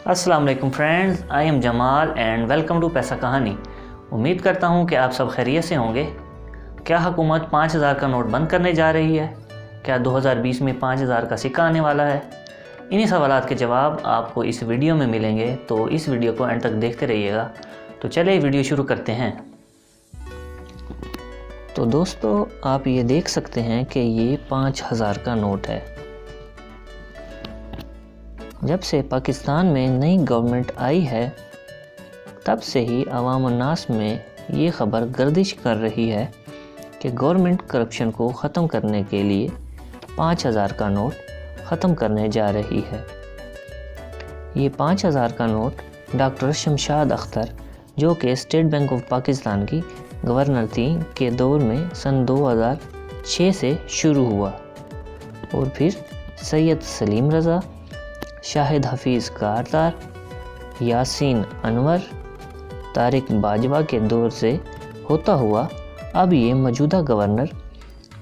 अस्सलाम वालेकुम friends, I am Jamal and welcome to Paisa Kahani. उम्मीद करता हूँ कि आप सब खैरियत से होंगे। क्या हुकूमत 5000 का नोट बंद करने जा रही है? क्या 2020 में 5000 का सिक्का आने वाला है? इन्हीं सवालात के जवाब आपको इस वीडियो में मिलेंगे, तो इस वीडियो को एंड तक देखते रहिएगा। तो चलिए वीडियो शुरू करते हैं। तो दोस्तों, आप ये देख सकते हैं कि ये 5000 का नोट है। जब से पाकिस्तान में नई गवर्नमेंट आई है, तब से ही अवाम उन्नास में ये ख़बर गर्दिश कर रही है कि गवर्नमेंट करप्शन को ख़त्म करने के लिए 5000 का नोट ख़त्म करने जा रही है। ये 5000 का नोट डॉक्टर शमशाद अख्तर, जो कि स्टेट बैंक ऑफ पाकिस्तान की गवर्नर थी, के दौर में सन 2006 से शुरू हुआ और फिर सैयद सलीम रज़ा, शाहिद हफीज़ कारदार, यासीन अनवर, तारिक बाजवा के दौर से होता हुआ अब ये मौजूदा गवर्नर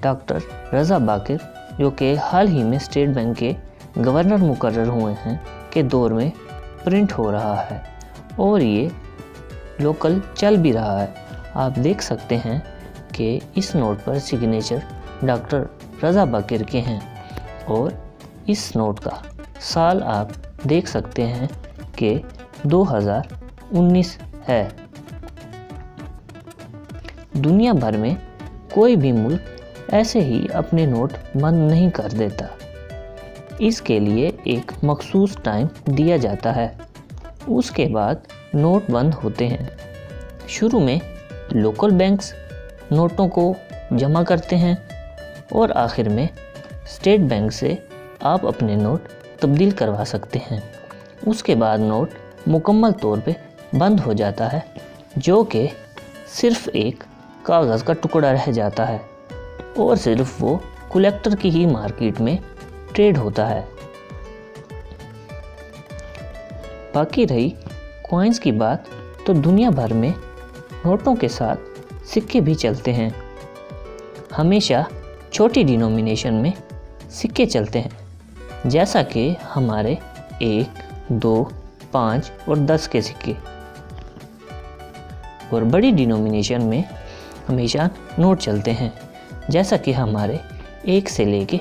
डॉक्टर रज़ा बाकिर, जो कि हाल ही में स्टेट बैंक के गवर्नर मुकर्रर हुए हैं, के दौर में प्रिंट हो रहा है और ये लोकल चल भी रहा है। आप देख सकते हैं कि इस नोट पर सिग्नेचर डॉक्टर रज़ा बाकिर के हैं और इस नोट का साल आप देख सकते हैं कि 2019 है। दुनिया भर में कोई भी मुल्क ऐसे ही अपने नोट बंद नहीं कर देता। इसके लिए एक मखसूस टाइम दिया जाता है। उसके बाद नोट बंद होते हैं। शुरू में लोकल बैंक्स नोटों को जमा करते हैं और आखिर में स्टेट बैंक से आप अपने नोट तब्दील करवा सकते हैं। उसके बाद नोट मुकम्मल तौर पे बंद हो जाता है, जो कि सिर्फ़ एक कागज़ का टुकड़ा रह जाता है और सिर्फ वो कलेक्टर की ही मार्केट में ट्रेड होता है। बाकी रही कॉइन्स की बात, तो दुनिया भर में नोटों के साथ सिक्के भी चलते हैं। हमेशा छोटी डिनोमिनेशन में सिक्के चलते हैं, जैसा कि हमारे 1, 2, 5 और 10 के सिक्के। और बड़ी डिनोमिनेशन में हमेशा नोट चलते हैं, जैसा कि हमारे 1 से लेके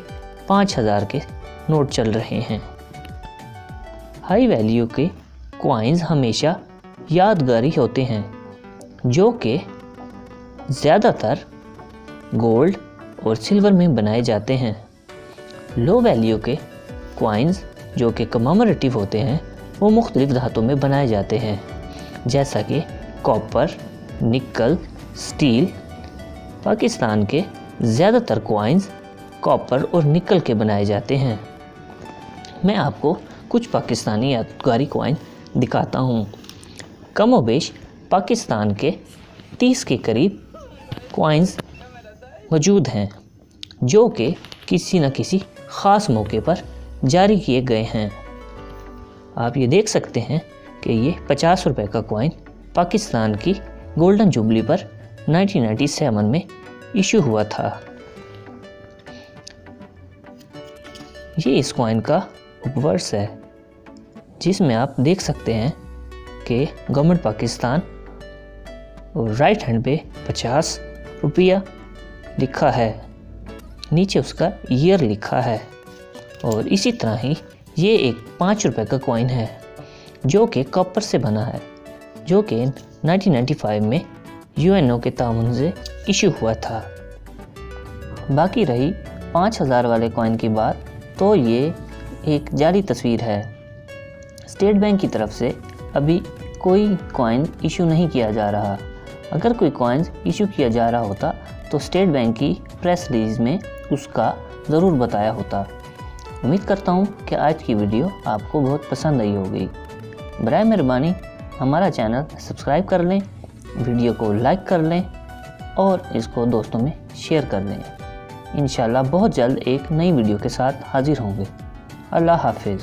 5000 के नोट चल रहे हैं। हाई वैल्यू के कॉइन्स हमेशा यादगारी होते हैं, जो कि ज़्यादातर गोल्ड और सिल्वर में बनाए जाते हैं। लो वैल्यू के कॉइन्स, जो कि कममेमोरेटिव होते हैं, वो मुख्तलिफ धातुओं में बनाए जाते हैं, जैसा कि कॉपर, निकल, स्टील। पाकिस्तान के ज़्यादातर कॉइन्स कॉपर और निकल के बनाए जाते हैं। मैं आपको कुछ पाकिस्तानी यादगारी कॉइन दिखाता हूँ। कमोबेश पाकिस्तान के 30 के करीब कॉइन्स मौजूद हैं, जो कि किसी न किसी ख़ास मौके पर जारी किए गए हैं। आप ये देख सकते हैं कि ये 50 रुपये का कॉइन पाकिस्तान की गोल्डन जुबली पर 1997 में इशू हुआ था। ये इस कॉइन का उपवर्स है, जिसमें आप देख सकते हैं कि गवर्नमेंट पाकिस्तान और राइट हैंड पे 50 रुपया लिखा है, नीचे उसका ईयर लिखा है। और इसी तरह ही ये एक 5 रुपये का कॉइन है, जो कि कॉपर से बना है, जो कि 1995 में यूएनओ के ताउन से इशू हुआ था। बाकी रही 5000 वाले कॉइन की बात, तो ये एक जाली तस्वीर है। स्टेट बैंक की तरफ से अभी कोई कॉइन इशू नहीं किया जा रहा। अगर कोई कॉइन इशू किया जा रहा होता तो स्टेट बैंक की प्रेस रिलीज में उसका ज़रूर बताया होता। उम्मीद करता हूँ कि आज की वीडियो आपको बहुत पसंद आई होगी। बराए मेहरबानी हमारा चैनल सब्सक्राइब कर लें, वीडियो को लाइक कर लें और इसको दोस्तों में शेयर कर लें। इंशाल्लाह बहुत जल्द एक नई वीडियो के साथ हाजिर होंगे। अल्लाह हाफिज़।